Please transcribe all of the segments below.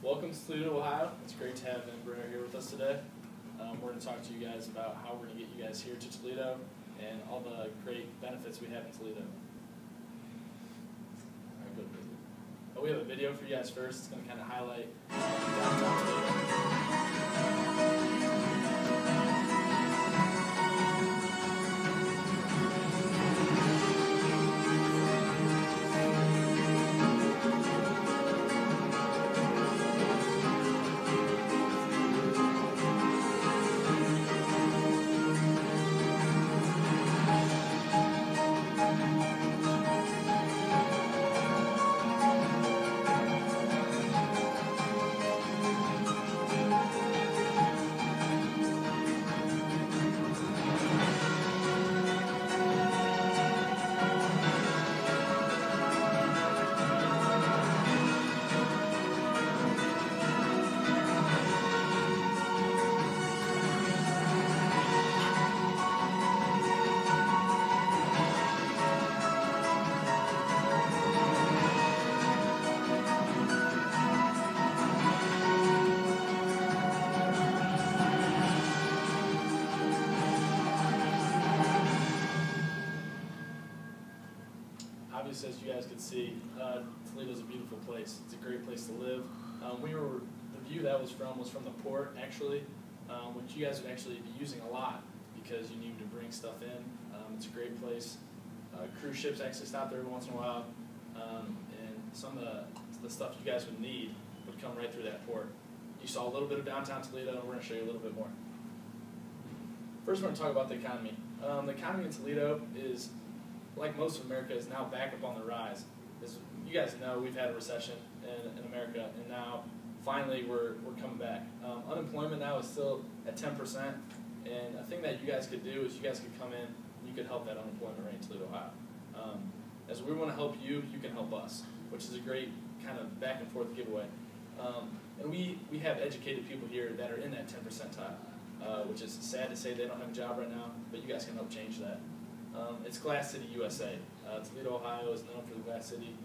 Welcome to Toledo, Ohio. It's great to have Embraer here with us today. We're going to talk to you guys about how we're going to get you guys here to Toledo and all the great benefits we have in Toledo. All right, good. We have a video for you guys first. It's going to kind of highlight downtown Toledo. Obviously, as you guys can see, Toledo's a beautiful place. It's a great place to live. The view that was from the port, actually, which you guys would actually be using a lot because you need to bring stuff in. It's a great place. Cruise ships actually stop there every once in a while, and some of the stuff you guys would need would come right through that port. You saw a little bit of downtown Toledo, and we're going to show you a little bit more. First, we're going to talk about the economy. The economy in Toledo is, like most of America, is now back up on the rise. As you guys know, we've had a recession in America, and now finally we're coming back. Unemployment now is still at 10%, and a thing that you guys could do is you guys could come in and you could help that unemployment rate in Toledo, Ohio. As we want to help you, you can help us, which is a great kind of back and forth giveaway. And we have educated people here that are in that 10 percentile, which is sad to say they don't have a job right now, but you guys can help change that. It's Glass City, USA. Toledo, Ohio is known for the Glass City.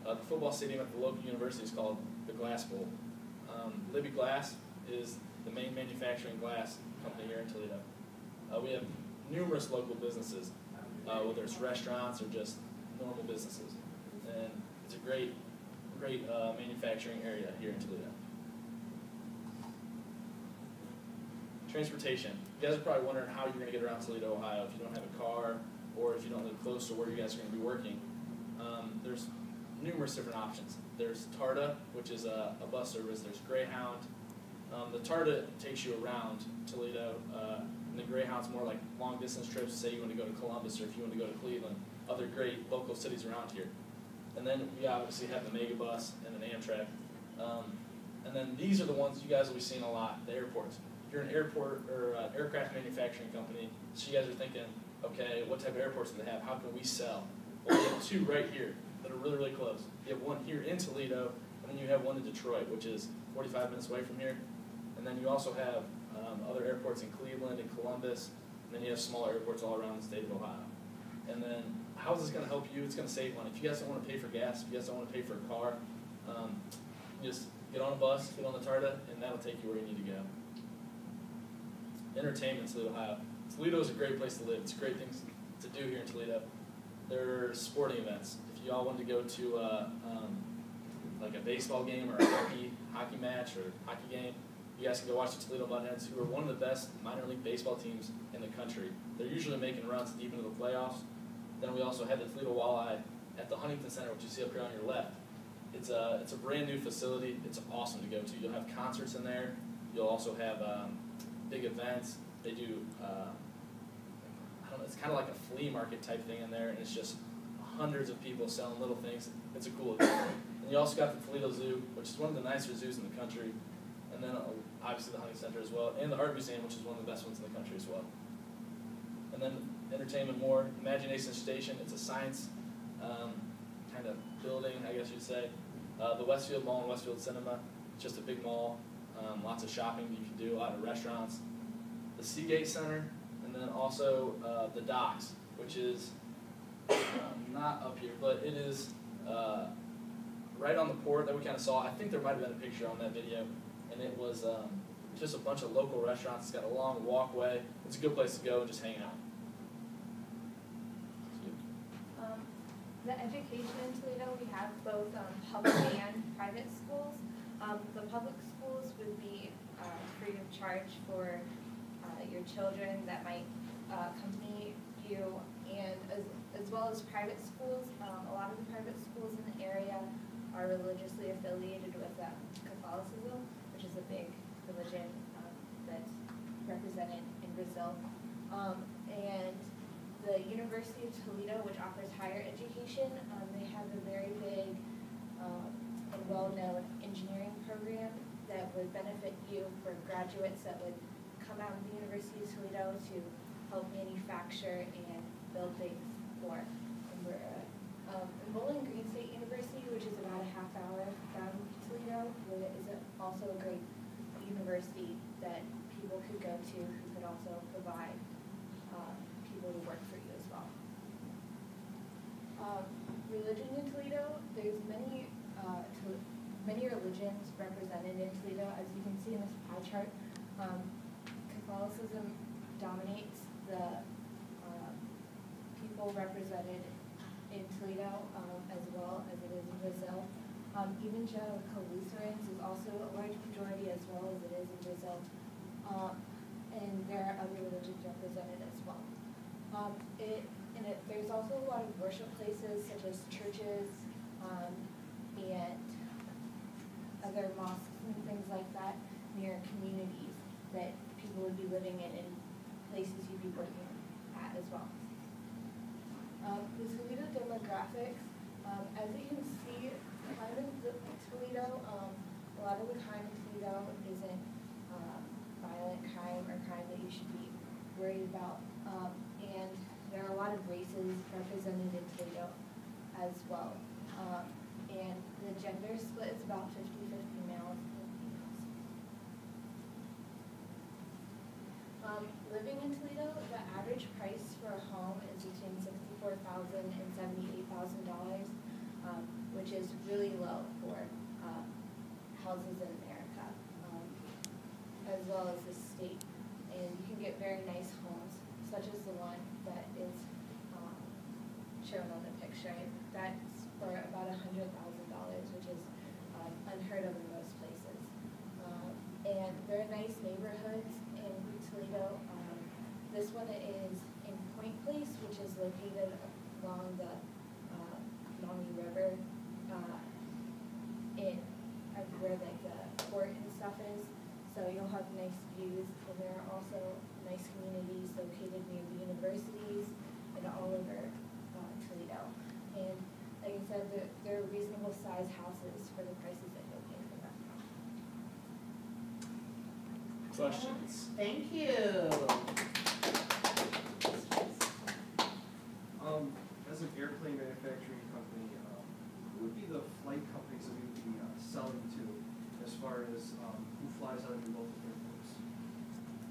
The football stadium at the local university is called the Glass Bowl. Libby Glass is the main manufacturing glass company here in Toledo. We have numerous local businesses, whether it's restaurants or just normal businesses. And it's a great manufacturing area here in Toledo. Transportation. You guys are probably wondering how you're going to get around Toledo, Ohio if you don't have a car or if you don't live close to where you guys are going to be working. There's numerous different options. There's TARTA, which is a bus service. There's Greyhound. The TARTA takes you around Toledo, and the Greyhound's more like long-distance trips. Say you want to go to Columbus or if you want to go to Cleveland, other great local cities around here. And then we obviously have the Megabus and an Amtrak. And then these are the ones you guys will be seeing a lot, the airports. If you're an airport or aircraft manufacturing company, so you guys are thinking, okay, what type of airports do they have? How can we sell? Well, we have two right here that are really, really close. You have one here in Toledo, and then you have one in Detroit, which is 45 minutes away from here. And then you also have other airports in Cleveland and Columbus, and then you have smaller airports all around the state of Ohio. And then how is this going to help you? It's going to save money. If you guys don't want to pay for gas, if you guys don't want to pay for a car, just get on a bus, get on the TARTA, and that'll take you where you need to go. Entertainment in Toledo, Ohio. Toledo is a great place to live. It's great things to do here in Toledo. There are sporting events. If you all want to go to like a baseball game or a hockey match or hockey game, you guys can go watch the Toledo Buttheads, who are one of the best minor league baseball teams in the country. They're usually making runs deep into the playoffs. Then we also have the Toledo Walleye at the Huntington Center, which you see up here on your left. It's a brand new facility. It's awesome to go to. You'll have concerts in there. You'll also have big events. They do, I don't know, it's kind of like a flea market type thing in there, and it's just hundreds of people selling little things. It's a cool event. And you also got the Toledo Zoo, which is one of the nicer zoos in the country, and then obviously the Hunting Center as well, and the Art Museum, which is one of the best ones in the country as well. And then entertainment more, Imagination Station. It's a science kind of building, I guess you'd say. The Westfield Mall and Westfield Cinema, it's just a big mall. Lots of shopping you can do, a lot of restaurants. The Seagate Center, and then also the Docks, which is not up here, but it is right on the port that we kind of saw. I think there might have been a picture on that video, and it was just a bunch of local restaurants. It's got a long walkway. It's a good place to go and just hang out. The education in Toledo, we have both public and private schools. The public schools would be free of charge for your children that might accompany you, and as well as private schools. A lot of the private schools in the area are religiously affiliated with Catholicism, which is a big religion that's represented in Brazil. And the University of Toledo, which offers higher education, they have a very big and well-known engineering program that would benefit you for graduates that would come out of the University of Toledo to help manufacture and build things for Embraer. And Bowling Green State University, which is about a half hour from Toledo, is also a great university that people could go to who could also provide people to work for you as well. Religion in Toledo, there's many religions represented in Toledo. As you can see in this pie chart, Catholicism dominates the people represented in Toledo as well as it is in Brazil. Evangelical Lutherans is also a large majority as well as it is in Brazil. And there are other religions represented as well. There's also a lot of worship places such as churches and other mosques and things like that near communities that people would be living in and places you'd be working at as well. The Toledo demographics, as you can see, kind of Toledo, a lot of the crime in Toledo isn't violent crime or crime that you should be worried about. And there are a lot of races represented in Toledo as well. And the gender split is about 50-50 males and females. Living in Toledo, the average price for a home is between $64,000 and $78,000, which is really low for houses in America, as well as the state. And you can get very nice homes, such as the one that is shown on the picture. That's for about $100,000, which is unheard of in most places. And there are nice neighborhoods in Toledo. This one is in Point Place, which is located along the Maumee River, where like the port and stuff is. So you'll have nice views, and there are also nice communities located near the universities and all over Toledo. And like I said, they're reasonable sized houses for the prices that you'll pay for them. Questions? Thank you. As an airplane manufacturing company, who would be the flight companies that we would be selling to as far as who flies out of your local airports?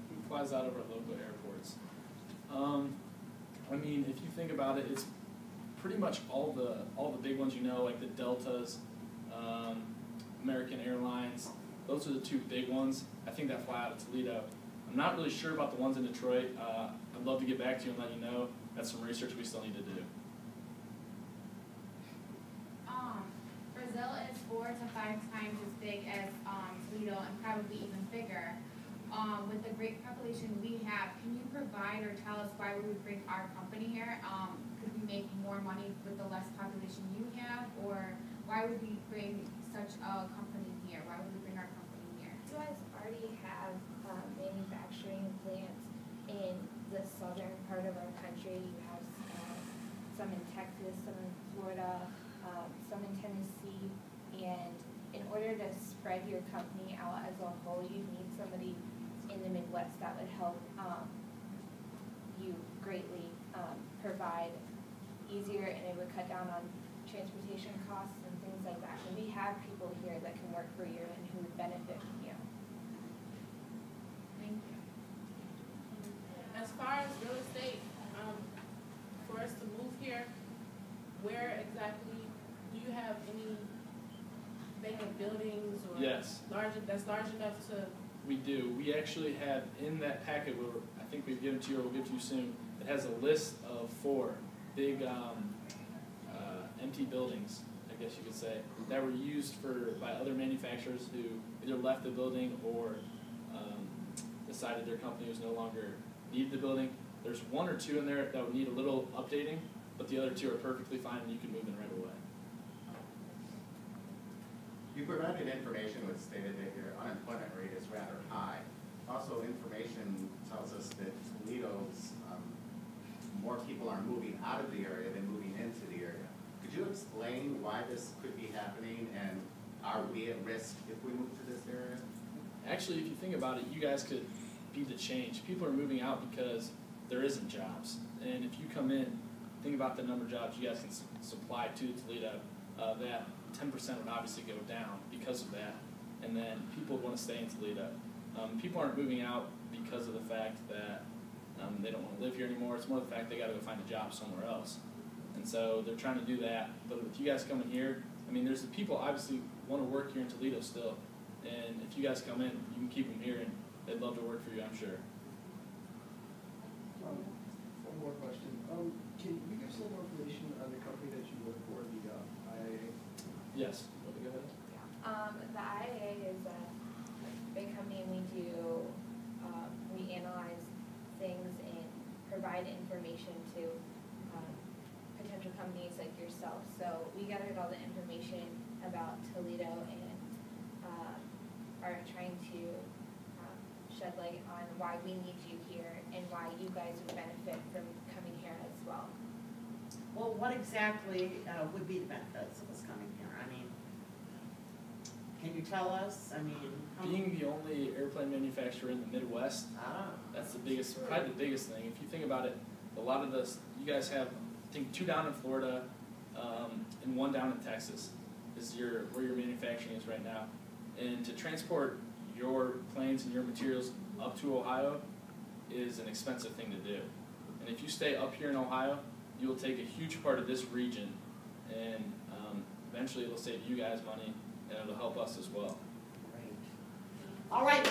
Who flies out of our local airports? I mean, if you think about it, it's pretty much all the big ones, you know, like the Deltas, American Airlines. Those are the two big ones, I think, that fly out of Toledo. I'm not really sure about the ones in Detroit. I'd love to get back to you and let you know. That's some research we still need to do. Brazil is 4 to 5 times as big as Toledo, and probably even bigger. With the great population we have, can you provide or tell us why we would bring our company here? Could we make more money with the less population you have, or why would we bring such a company here? Why would we bring our company here? You guys already have manufacturing plants in the southern part of our country. You have some in Texas, some in Florida, some in Tennessee, and in order to spread your company out as a whole, you need somebody in the Midwest that would help you greatly provide easier, and it would cut down on transportation costs and things like that. And we have people here that can work for you and who would benefit from you. Thank you. As far as real estate, for us to move here, where exactly, do you have any that's large enough to, We do. We actually have in that packet, I think we've given to you or we'll give to you soon, it has a list of 4 big empty buildings, I guess you could say, that were used by other manufacturers who either left the building or decided their company was no longer needed the building. There's 1 or 2 in there that would need a little updating, but the other 2 are perfectly fine and you can move in right away. You provided information which stated that your unemployment rate is rather high. Also, information tells us that Toledo's, more people are moving out of the area than moving into the area. Could you explain why this could be happening, and are we at risk if we move to this area? Actually, if you think about it, you guys could be the change. People are moving out because there isn't jobs. And if you come in, think about the number of jobs you guys can supply to Toledo, that 10% would obviously go down because of that. And then people would want to stay in Toledo. People aren't moving out because of the fact that they don't want to live here anymore. It's more the fact they got to go find a job somewhere else. And so they're trying to do that. But with you guys coming here, I mean, there's the people obviously want to work here in Toledo still. And if you guys come in, you can keep them here, and they'd love to work for you, I'm sure. One more question. Can you give us a little more information on the company that you work for, the IAA? Yes. Go ahead. The IAA is a big company, and we analyze things and provide information to potential companies like yourself. So we gathered all the information about Toledo and are trying to shed light on why we need you here and why you guys would benefit from coming here as well. Well, what exactly would be the benefits of us coming here? I mean, can you tell us? I mean, Being the only airplane manufacturer in the Midwest, that's the biggest, probably the biggest thing. If you think about it, a lot of this, you guys have, I think, 2 down in Florida and 1 down in Texas is where your manufacturing is right now. And to transport your planes and your materials up to Ohio is an expensive thing to do. And if you stay up here in Ohio, you will take a huge part of this region, and eventually it'll save you guys money, and it'll help us as well. great. All right,